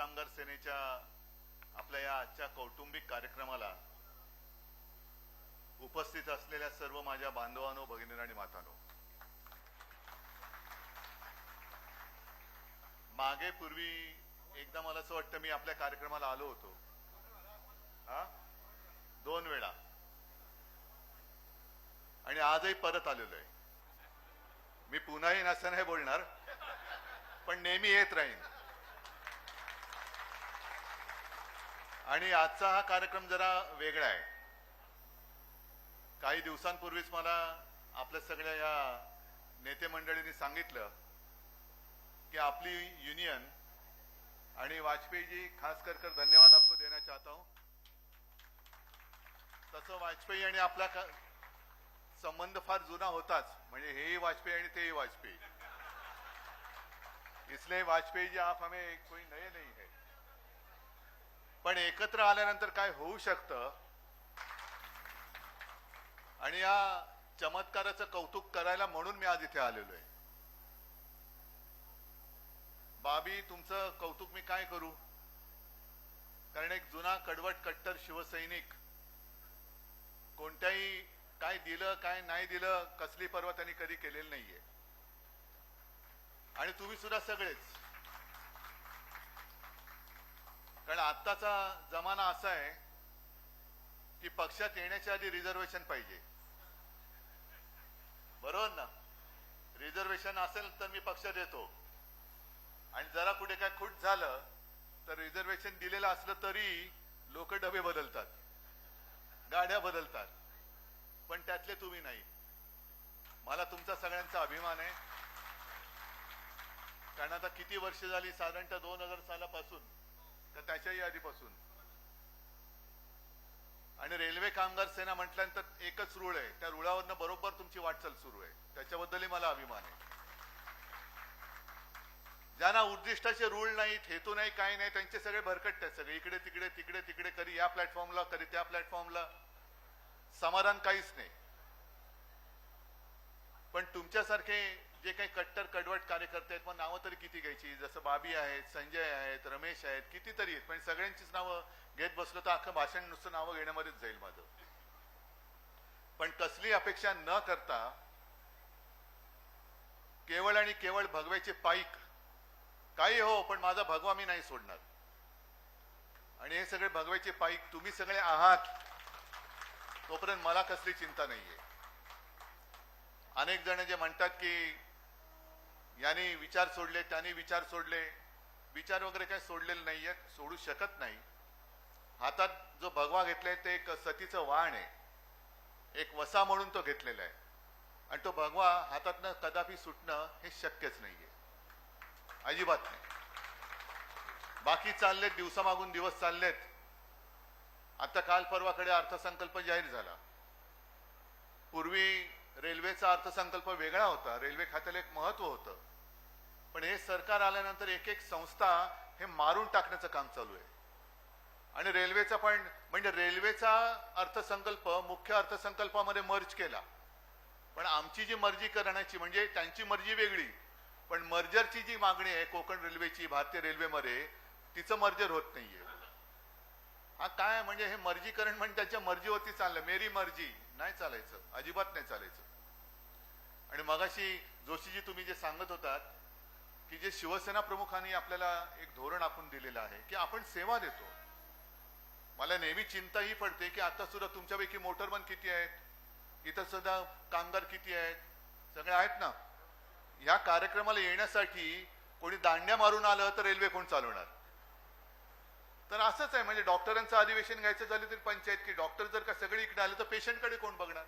कामगार सेनेच्या आपल्या या आजच्या कौटुंबिक कार्यक्रमाला उपस्थित असलेल्या सर्व माझ्या बांधवांनो, भगिनींनो आणि मातांनो, मागे पूर्वी एकदा मला असं वाटतं मी आपल्या कार्यक्रमाला आलो होतो, 2 वेळा, आणि आजही परत आलेलो आहे. मी पुन्हाही नसं नाही बोलणार, पण नेहमी येत राहीन. आणि आजचा हा कार्यक्रम जरा वेगळा आहे. काही दिवसांपूर्वीच मला आपल्या सगळ्या या नेते मंडळींनी सांगितलं कि आपली यूनियन, आणि वाजपेयी जी खास कर धन्यवाद आपको देना चाहता हूं. तसं वाजपेयी आणि आपला संबंध फार जुना होताच, म्हणजे हेही वाजपेयी आणि तेही वाजपेयी, इसलिए वाजपेयी जी आप हमें कोई नए नहीं है. पण एकत्र आल्यानंतर काय होऊ शकतं आणि या चमत्काराचं कौतुक करायला म्हणून मी आज इथे आलेलो आहे. बाबी, तुमचं कौतुक मी काय करू, कारण एक जुना कडवट कट्टर शिवसैनिक, कोणत्याही काय दिलं काय नाही दिलं कसली पर्वा त्यांनी कधी केलेली नाहीये. आणि तुम्ही सुद्धा सगळेच, कारण आत्ताचा जमाना असा आहे की पक्षात येण्याच्या आधी रिझर्वेशन पाहिजे, बरोबर ना. रिझर्वेशन असेल तर मी पक्षात येतो, आणि जरा कुठे काय खूट झालं तर रिझर्वेशन दिलेलं असलं तरी लोक डबे बदलतात, गाड्या बदलतात, पण त्यातले तुम्ही नाही. मला तुमचा सगळ्यांचा अभिमान आहे, कारण आता किती वर्ष झाली, साधारणतः 2000 सालापासून तर त्याच्याही आधीपासून. आणि रेल्वे कामगार सेना म्हटल्यानंतर एकच रूळ आहे, त्या रुळावरनं बरोबर तुमची वाटचाल सुरू आहे, त्याच्याबद्दलही मला अभिमान आहे. ज्यांना उद्दिष्टाचे रूळ नाहीत, हेतू नाही, काही नाही, त्यांचे सगळे भरकटतात, सगळे इकडे तिकडे तिकडे तिकडे, कधी या प्लॅटफॉर्मला कधी त्या प्लॅटफॉर्मला, समाधान काहीच नाही. पण तुमच्यासारखे जे काही कट्टर कडवट कार्यकर्ते आहेत, मग नावं तरी किती घ्यायची, जसं बाबी आहेत, संजय आहेत, रमेश आहेत, कितीतरी आहेत, पण सगळ्यांचीच नावं घेत बसलो तर अख्खं भाषण नुसतं नावं घेण्यामध्येच जाईल माझं. पण कसली अपेक्षा न करता केवळ आणि केवळ भगव्याचे पाईक, काही हो पण माझा भगवा मी नाही सोडणार. आणि हे सगळे भगव्याचे पाईक तुम्ही सगळे आहात, तोपर्यंत मला कसली चिंता नाहीये. अनेक जण जे म्हणतात की यांनी विचार सोडले, त्यांनी विचार सोडले, विचार वगैरे काही सोडलेले नाहीयेत, सोडू शकत नाही. हातात जो भगवा घेतलाय ते एक सतीचं वाण आहे, एक वसा म्हणून तो घेतलेला आहे, आणि तो भगवा हातातनं कदापि सुटणं हे शक्यच नाहीये, अजिबात नाही. बाकी चाललेत, दिवसामागून दिवस चाललेत. आता काल परवाकडे अर्थसंकल्प जाहीर झाला. पूर्वी रेल्वेचा अर्थसंकल्प वेगळा होता, रेल्वे खात्याला एक महत्व होतं, पण हे सरकार आल्यानंतर एक एक संस्था हे मारून टाकण्याचं काम चालू आहे. आणि रेल्वेचा पण, म्हणजे रेल्वेचा अर्थसंकल्प मुख्य अर्थसंकल्पामध्ये मर्ज केला, पण आमची जी मर्जी करण्याची, म्हणजे त्यांची मर्जी वेगळी, पण मर्जरची जी मागणी आहे कोकण रेल्वेची भारतीय रेल्वेमध्ये, तिचं मर्जर होत नाहीये. हा काय, म्हणजे हे मर्जीकरण म्हणजे त्याच्या मर्जीवरती चाललं, मेरी मर्जी नाही चालायचं, अजिबात नाही चालायचं. आणि मगाशी जोशीजी तुम्ही जे सांगत होतात की जे शिवसेना प्रमुखांनी आपल्याला एक धोरण आखून दिलेलं आहे की आपण सेवा देतो, मला नेहमी चिंता ही पडते की आता सुद्धा तुमच्यापैकी मोटरमन किती आहेत, इतर सुद्धा कामगार किती आहेत, सगळे आहेत ना. या कार्यक्रमाला येण्यासाठी कोणी दांड्या मारून आलं तर रेल्वे कोण चालवणार. तर असंच आहे, म्हणजे डॉक्टरांचं अधिवेशन घ्यायचं झालं तरी पंचायत, की डॉक्टर जर का सगळे इकडे आले तर पेशंटकडे कोण बघणार.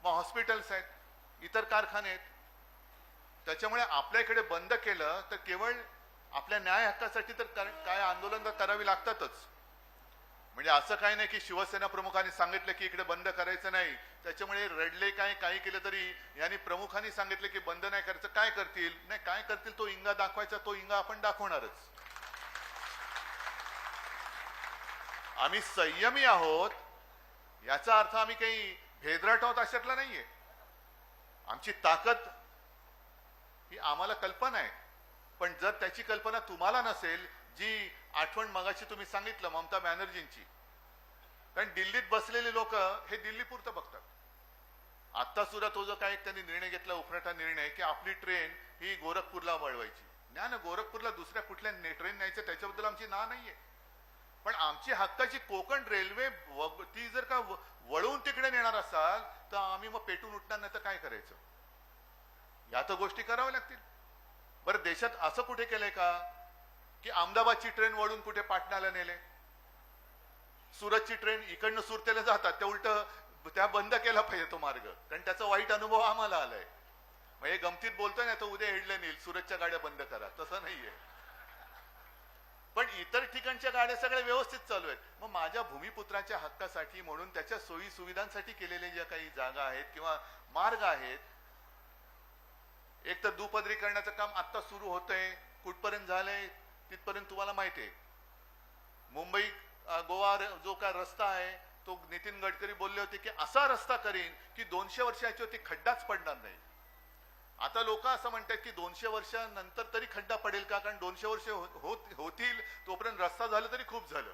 मग हॉस्पिटल्स आहेत, इतर कारखाने आहेत. त्याच्यामुळे आपल्या इकडे बंद केलं तर केवळ आपल्या न्याय हक्कासाठी तर काय आंदोलन करावी लागतातच. म्हणजे असं काही नाही की शिवसेना प्रमुखांनी सांगितलं की इकडे बंद करायचं नाही, त्याच्यामुळे रडले काय, काही केलं तरी यांनी प्रमुखांनी सांगितलं की बंद नाही करायचं, काय करतील, नाही काय करतील, तो इंगा दाखवायचा, तो इंगा आपण दाखवणारच. आम्ही संयमी आहोत याचा अर्थ आम्ही काही भेदराट आहोत अशातला नाहीये. आमची ताकद ही आम्हाला कल्पना आहे, पण जर त्याची कल्पना तुम्हाला नसेल, जी आठवण मगाशी तुम्ही सांगितलं ममता बॅनर्जींची, कारण दिल्लीत बसलेले लोक हे दिल्ली पुरतं बघतात. आता सुद्धा तो जो काही त्यांनी निर्णय घेतला, उफराटा निर्णय, की आपली ट्रेन ही गोरखपूरला वळवायची. ना गोरखपूरला दुसऱ्या कुठल्या ट्रेन न्यायचं त्याच्याबद्दल आमची नाहीये, पण आमची हक्काची कोकण रेल्वे ती जर का वळवून तिकडे नेणार असाल तर आम्ही मग पेटून उठणार, नाही तर काय करायचं. या तर गोष्टी कराव्या लागतील. बरं, देशात असं कुठे केलंय का की अहमदाबादची ट्रेन वळून कुठे पाटणाला नेले, सुरतची ट्रेन इकडनं सुरतेला जातात त्या उलट त्या बंद केला पाहिजे तो मार्ग, कारण त्याचा वाईट अनुभव आम्हाला आलाय. मग हे गमतीत बोलतोय ना, तर उद्या हेडलं नेईल सुरतच्या गाड्या बंद करा, तसं नाहीये. पण इतर ठिकाणच्या गाड्या सगळ्या व्यवस्थित चालू आहेत. मग माझ्या भूमिपुत्राच्या हक्कासाठी म्हणून त्याच्या सोयी सुविधांसाठी केलेल्या ज्या काही जागा आहेत किंवा मार्ग आहेत, एक तर दुपदरीकरणाचं काम आता सुरू होतंय, कुठपर्यंत झालंय तिथपर्यंत तुम्हाला माहिती आहे. मुंबई गोवा जो काय रस्ता आहे तो नितीन गडकरी बोलले होते की असा रस्ता करीन की 200 वर्षाची होती खड्डाच पडणार नाही. आता लोक असं म्हणतात की 200 वर्षानंतर तरी खड्डा पडेल का, कारण 200 वर्ष होतील तोपर्यंत रस्ता झालं तरी खूप झालं.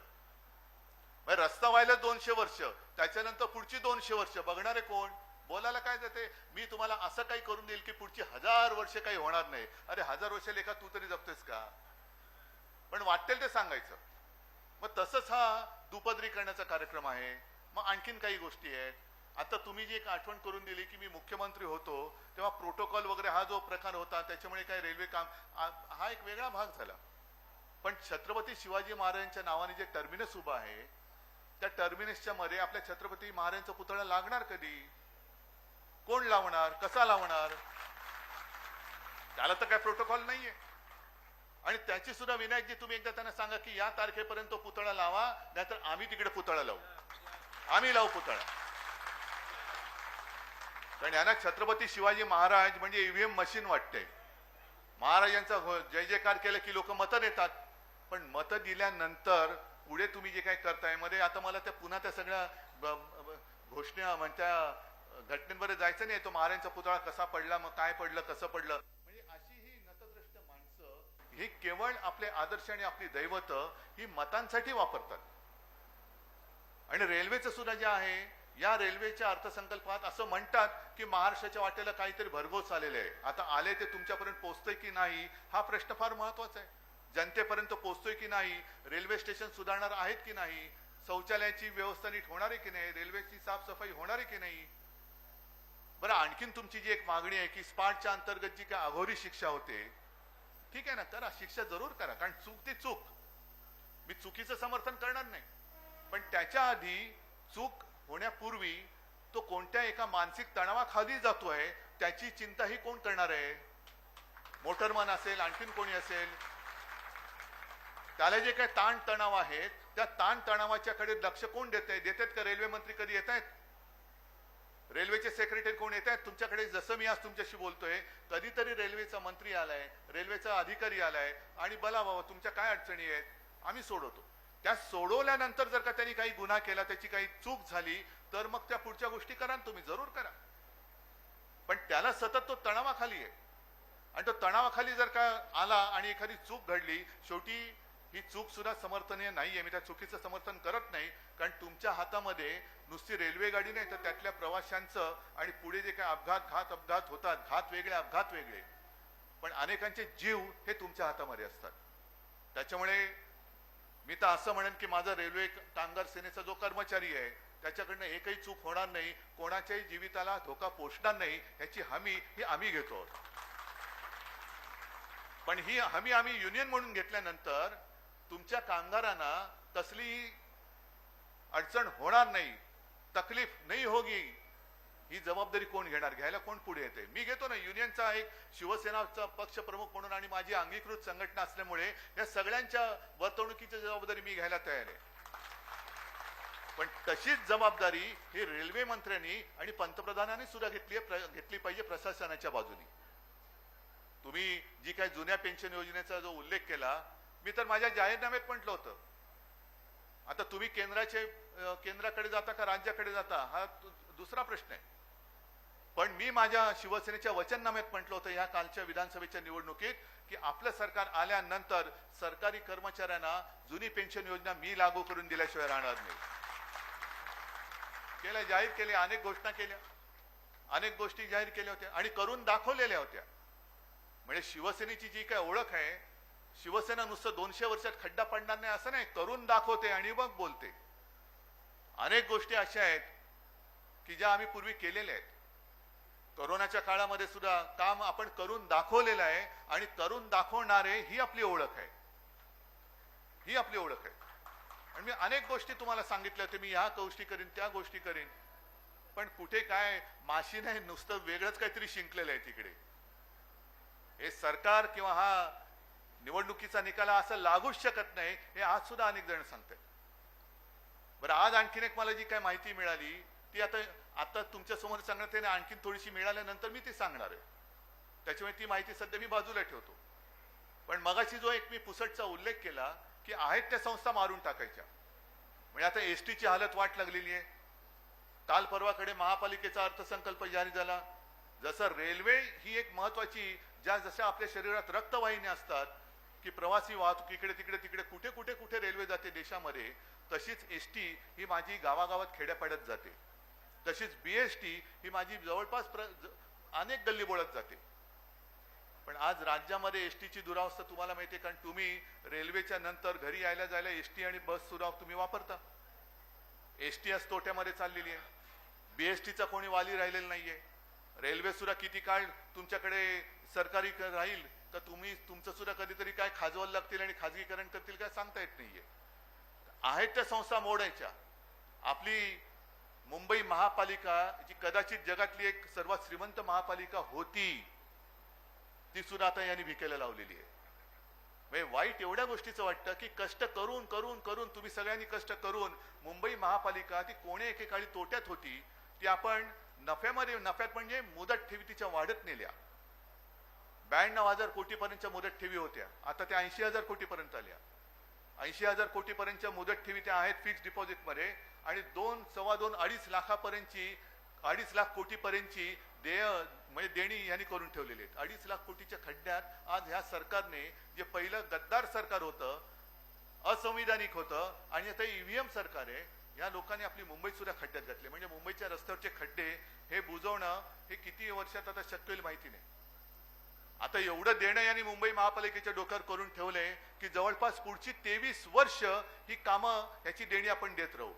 रस्ता व्हायला 200 वर्ष, त्याच्यानंतर पुढची 200 वर्ष बघणारे कोण? बोलायला काय जाते, मी तुम्हाला असं काही करून देईल की पुढची 1000 वर्ष काही होणार नाही. अरे 1000 वर्ष लेखा तू तरी जपतेस का? पण वाटेल ते सांगायचं. मग तसंच हा दुपदरीकरणाचा कार्यक्रम आहे. मग आणखीन काही गोष्टी आहेत. आता तुम्ही जी एक आठवण करून दिली की मी मुख्यमंत्री होतो तेव्हा प्रोटोकॉल वगैरे हा जो प्रकार होता त्याच्यामुळे काय रेल्वे काम हा एक वेगळा भाग झाला. पण छत्रपती शिवाजी महाराजांच्या नावाने जे टर्मिनस उभा आहे त्या टर्मिनसच्या मध्ये आपल्या छत्रपती महाराजांचा पुतळा लागणार कधी? कोण लावणार? कसा लावणार? त्याला तर काय प्रोटोकॉल नाहीये. आणि त्याची सुद्धा विनायकजी तुम्ही एकदा त्यांना सांगा की या तारखेपर्यंत तो पुतळा लावा, नाहीतर आम्ही तिकडे पुतळा लावू. आम्ही लावू पुतळा. कारण यांना छत्रपती शिवाजी महाराज म्हणजे ईव्हीएम मशीन वाटते. महाराजांचा जय जयकार केलं की लोक मतं देतात, पण मतं दिल्यानंतर पुढे तुम्ही जे काय करताय मध्ये, आता मला त्या पुन्हा त्या सगळ्या घोषणा त्या घटनेमध्ये जायचं नाही. तो महाराजांचा पुतळा कसा पडला, मग काय पडलं, कसं पडलं, म्हणजे अशी ही नतद्रष्ट माणसं ही केवळ आपले आदर्श आणि आपली दैवत ही मतांसाठी वापरतात. आणि रेल्वेचं सुद्धा जे आहे, या रेल्वेच्या अर्थसंकल्पात असं म्हणतात की महाराष्ट्राच्या वाटेला काहीतरी भरघोस आलेले आहे. आता आले ते तुमच्यापर्यंत पोहोचतोय की नाही हा प्रश्न फार महत्वाचा आहे. जनतेपर्यंत पोहोचतोय की नाही, रेल्वे स्टेशन सुधारणार आहेत की नाही, शौचालयाची व्यवस्था नीट होणार आहे की नाही, रेल्वेची साफसफाई होणार आहे की नाही. बरं, आणखीन तुमची जी एक मागणी आहे की स्पार्टच्या अंतर्गत जी काय अघोरी शिक्षा होते, ठीक आहे ना, करा, शिक्षा जरूर करा, कारण चूक ती चूक. मी चुकीचं समर्थन करणार नाही, पण त्याच्या आधी चूक होण्यापूर्वी तो कोणत्या एका मानसिक तणावाखाली जातोय त्याची चिंता ही कोण करणार आहे? मोटरमन असेल, आणखीन कोणी असेल, त्याला जे काही ताण तणाव आहेत त्या ताण तणावाच्याकडे लक्ष कोण देतात का? रेल्वे मंत्री कधी येत आहेत? रेल्वेचे सेक्रेटरी कोण येत आहेत तुमच्याकडे? जसं मी आज तुमच्याशी बोलतोय कधीतरी रेल्वेचा मंत्री आलाय, रेल्वेचा अधिकारी आलाय आणि बोला बाबा तुमच्या काय अडचणी आहेत, आम्ही सोडवतो. त्या सोडवल्यानंतर जर का त्यांनी काही गुन्हा केला, त्याची काही चूक झाली, तर मग त्या पुढच्या गोष्टी करा, तुम्ही जरूर करा. पण त्याला सतत तो तणावाखाली आहे, आणि तो तणावाखाली जर का आला आणि एखादी चूक घडली, शेवटी ही चूक सुद्धा समर्थनीय नाहीये. मी त्या चुकीचं समर्थन करत नाही, कारण तुमच्या हातामध्ये नुसती रेल्वे गाडी नाही तर त्यातल्या प्रवाशांचं आणि पुढे जे काही अपघात होतात, घात वेगळे अपघात वेगळे, पण अनेकांचे जीव हे तुमच्या हातामध्ये असतात. त्याच्यामुळे मी तर असं म्हणेन की माझा रेल्वे कामगार सेनेचा जो कर्मचारी आहे त्याच्याकडनं एकही चूक होणार नाही, कोणाच्याही जीविताला धोका पोचणार नाही याची हमी ही आम्ही घेतो. पण ही हमी आम्ही युनियन म्हणून घेतल्यानंतर तुमच्या कामगारांना तसली अडचण होणार नाही, तकलीफ नाही होगी, ही जबाबदारी कोण घेणार? घ्यायला कोण पुढे येते? मी घेतो ना. युनियनचा एक शिवसेनाचा पक्ष प्रमुख म्हणून आणि माझी अंगीकृत संघटना असल्यामुळे या सगळ्यांच्या वर्तणुकीची जबाबदारी मी घ्यायला तयार आहे. पण तशीच जबाबदारी ही रेल्वे मंत्र्यांनी आणि पंतप्रधानांनी सुद्धा घेतली पाहिजे प्रशासनाच्या बाजूने. तुम्ही जी काही जुन्या पेन्शन योजनेचा जो उल्लेख केला, मी तर माझ्या जाहीरनाम्यात म्हटलं होतं. आता तुम्ही केंद्राकडे जाता का राज्याकडे जाता हा दुसरा प्रश्न आहे. पण मी माझ्या शिवसेनेच्या वचननाम्यात म्हटलं होतं या कालच्या विधानसभेच्या निवडणुकीत की आपलं सरकार आल्यानंतर सरकारी कर्मचाऱ्यांना जुनी पेन्शन योजना मी लागू करून दिल्याशिवाय राहणार नाही. केल्या, जाहीर केले, अनेक घोषणा केल्या, अनेक गोष्टी जाहीर केल्या होत्या आणि करून दाखवलेल्या होत्या. म्हणजे शिवसेनेची जी काय ओळख आहे, शिवसेना नुसतं 200 वर्षात खड्डा पडणार नाही असं नाही, करून दाखवते आणि मग बोलते. अनेक गोष्टी अशा आहेत की ज्या आम्ही पूर्वी केलेल्या आहेत. कोरोनाच्या काळामध्ये सुद्धा काम आपण करून दाखवलेलं आहे आणि करून दाखवणारे ही आपली ओळख आहे, ही आपली ओळख आहे. आणि मी अनेक गोष्टी तुम्हाला सांगितल्या होत्या, मी ह्या गोष्टी करीन, त्या गोष्टी करीन, पण कुठे काय माशी नाही, नुसतं वेगळंच काहीतरी शिंकलेलं आहे तिकडे. हे सरकार किंवा हा निवडणुकीचा निकाल असं लागूच शकत नाही, हे आज सुद्धा अनेक जण सांगतात. बरं, आज आणखीन एक मला जी काय माहिती मिळाली ती आता तुमच्या समोर सांगणार आहे, आणखीन थोडीशी मिळाल्यानंतर मी ती सांगणार आहे. त्याच्यामुळे ती माहिती सध्या मी बाजूला ठेवतो. पण मगाशी जो एक मी पुसटचा उल्लेख केला की आहेत त्या संस्था मारून टाकायच्या, म्हणजे आता एसटीची हालत वाट लागलेली आहे. काल परवाकडे महापालिकेचा अर्थसंकल्प जारी झाला. जसं रेल्वे ही एक महत्वाची, जशा आपल्या शरीरात रक्तवाहिन्या असतात की प्रवासी वाहतूक इकडे तिकडे तिकडे कुठे कुठे कुठे रेल्वे जाते देशामध्ये, तशीच एसटी ही माझी गावागावात खेड्यापाड्यात जाते. तशीच बीएसटी ही माझी जवळपास अनेक गल्ली बोळत जाते. पण आज राज्यामध्ये एसटीची दुरावस्था तुम्हाला माहिती आहे, कारण तुम्ही रेल्वेच्या नंतर घरी यायला जायला एसटी आणि बस सुद्धा तुम्ही वापरता. एसटी आज तोट्यामध्ये चाललेली आहे, बीएसटीचा कोणी वाली राहिलेला नाहीये. रेल्वे सुद्धा किती काळ तुमच्याकडे सरकारी राहील तर तुम्ही तुमचं सुद्धा कधीतरी काय खाजवायला लागतील आणि खाजगीकरण करतील काय सांगता येत नाहीये. आहेत त्या संस्था मोडायच्या. आपली मुंबई महापालिका जी कदाचित जगातली एक सर्वात श्रीमंत महापालिका होती, ती सुद्धा आता यांनी भिकेला लावलेली आहे. म्हणजे वाईट एवढ्या गोष्टीचं वाटतं की कष्ट करून करून करून तुम्ही सगळ्यांनी कष्ट करून मुंबई महापालिका ती कोणे एकेकाळी तोट्यात होती, ती आपण नफ्यात म्हणजे मुदत ठेवी तिच्या वाढत नेल्या. 92,000 कोटीपर्यंतच्या मुदत ठेवी होत्या, आता त्या 80,000 कोटीपर्यंत आल्या. 80,000 कोटीपर्यंतच्या मुदत ठेवी त्या आहेत फिक्स डिपॉझिटमध्ये आणि 2-2.5 लाखापर्यंतची 2.5 लाख कोटीपर्यंतची म्हणजे देणी यांनी करून ठेवलेली आहेत. 2.5 लाख कोटीच्या खड्ड्यात आज ह्या सरकारने, जे पहिलं गद्दार सरकार होतं, असंविधानिक होतं आणि आता ईव्हीएम सरकार आहे, या लोकांनी आपली मुंबई सुद्धा खड्ड्यात घातली. म्हणजे मुंबईच्या रस्त्यावरचे खड्डे हे बुजवणं हे किती वर्षात आता शक्य होईल माहिती नाही. आता एवढं देणं यांनी मुंबई महापालिकेच्या डोक्यावर करून ठेवलंय की जवळपास पुढची 23 वर्ष ही कामं याची देणी आपण देत राहू.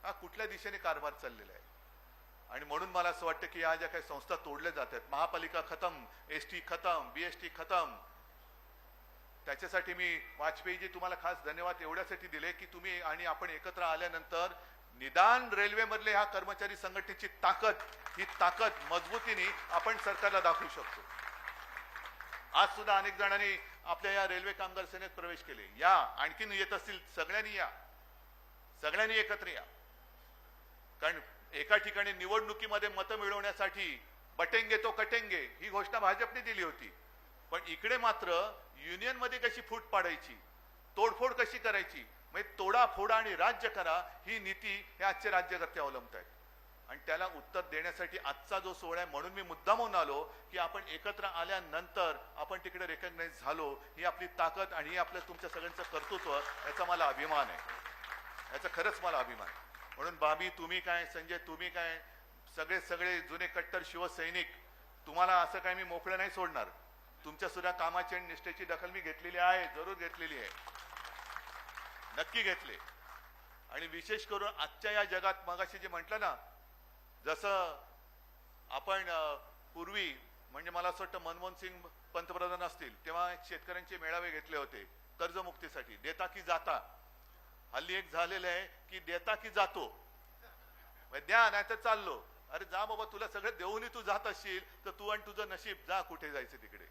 हा कुठल्या दिशेने कारभार चाललेला आहे. आणि म्हणून मला असं वाटतं की या ज्या काही संस्था तोडल्या जातात, महापालिका खतम, एसटी खतम, बीएसटी खतम, त्याच्यासाठी मी वाजपेयीजी तुम्हाला खास धन्यवाद एवढ्यासाठी दिले की तुम्ही आणि आपण एकत्र आल्यानंतर निदान रेल्वे मधले ह्या कर्मचारी संघटनेची ताकद, ही ताकद मजबूतीने आपण सरकारला दाखवू शकतो. आज सुद्धा अनेक जणांनी आपल्या या रेल्वे कामगार सेनेत प्रवेश केले. या, आणखीन येत असतील, सगळ्यांनी या, सगळ्यांनी एकत्र या. कारण एका ठिकाणी निवडणुकीमध्ये मतं मिळवण्यासाठी बटेंगे तो कटेंगे ही घोषणा भाजपने दिली होती, पण इकडे मात्र युनियन मध्ये कशी फूट पाडायची, तोडफोड कशी करायची, म्हणजे तोडा फोडा आणि राज्य करा ही नीती हे आजचे राज्यकर्ते अवलंबत आहेत. आणि त्याला उत्तर देण्यासाठी आजचा जो सोहळा आहे, म्हणून मी मुद्दामून आलो की आपण एकत्र आल्यानंतर आपण तिकडे रेकग्नाइज झालो, ही आपली ताकद आणि ही आपलं तुमच्या सगळ्यांचं कर्तृत्व, याचा मला अभिमान आहे, याचा खरंच मला अभिमान. म्हणून बाबी तुम्ही काय, संजय तुम्ही काय, सगळे जुने कट्टर शिवसैनिक, तुम्हाला असं काय मी मोकळं नाही सोडणार. तुमच्या सुद्धा कामाची आणि निष्ठेची दखल मी घेतलेली आहे, जरूर घेतलेली आहे, नक्की घेतले. आणि विशेष करून आजच्या या जगात मगाशी जे म्हटलं ना, जसं आपण पूर्वी म्हणजे मला असं वाटतं मनमोहन सिंग पंतप्रधान असतील तेव्हा शेतकऱ्यांचे मेळावे घेतले होते कर्जमुक्तीसाठी, देता की जाता. हल्ली एक झालेलं आहे की देता की जातो, द्या नाही तर चाललो. अरे जा बाबा, तुला सगळं देऊनही तू जात असशील तर तू आणि तुझं नशीब, जा कुठे जायचं तिकडे.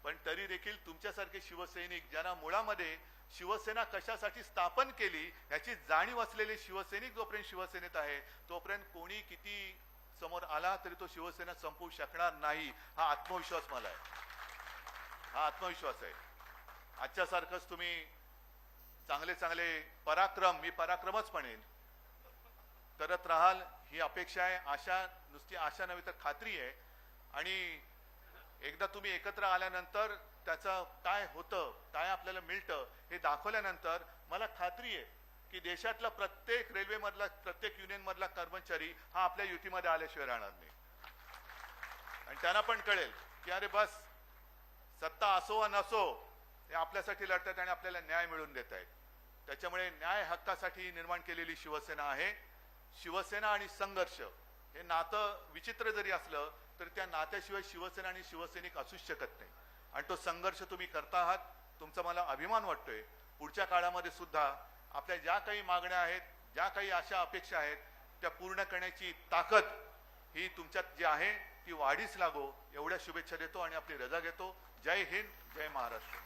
पण तरी देखील तुमच्यासारखे शिवसैनिक, ज्यांना मुळामध्ये शिवसेना कशासाठी स्थापन केली याची जाणीव असलेले शिवसैनिक जोपर्यंत शिवसेनेत आहे तोपर्यंत कोणी किती समोर आला तरी तो शिवसेना संपवू शकणार नाही, हा आत्मविश्वास मला आहे, हा आत्मविश्वास आहे. आजच्या सारखंच तुम्ही चांगले चांगले पराक्रम, मी पराक्रमच म्हणेन, करत राहाल ही अपेक्षा आहे, आशा, नुसती आशा नव्हे तर खात्री आहे. आणि एकदा तुम्ही एकत्र आल्यानंतर त्याचं काय होतं, काय आपल्याला मिळतं हे दाखवल्यानंतर मला खात्री आहे की देशातला प्रत्येक रेल्वेमधला, प्रत्येक युनियनमधला कर्मचारी हा आपल्या युतीमध्ये आल्याशिवाय राहणार नाही. आणि त्यांना पण कळेल की अरे बस, सत्ता असो वा नसो, हे आपल्यासाठी लढतात आणि आपल्याला न्याय मिळवून देत आहेत. त्याच्यामुळे न्याय हक्कासाठी निर्माण केलेली शिवसेना आहे. शिवसेना आणि संघर्ष हे नातं विचित्र जरी असलं तरी त्या नात्याशिवाय शिवसेना आणि शिवसैनिक असूच शकत नाही. आणि तो संघर्ष तुम्ही करता आहात, तुमचा मला अभिमान वाटतोय. पुढच्या काळामध्ये सुद्धा आपल्या ज्या काही मागण्या आहेत, ज्या काही आशा अपेक्षा आहेत, त्या पूर्ण करण्याची ताकद ही तुमच्यात जी आहे ती वाढीस लागो, एवढ्या शुभेच्छा देतो आणि आपली रजा घेतो. जय हिंद, जय महाराष्ट्र.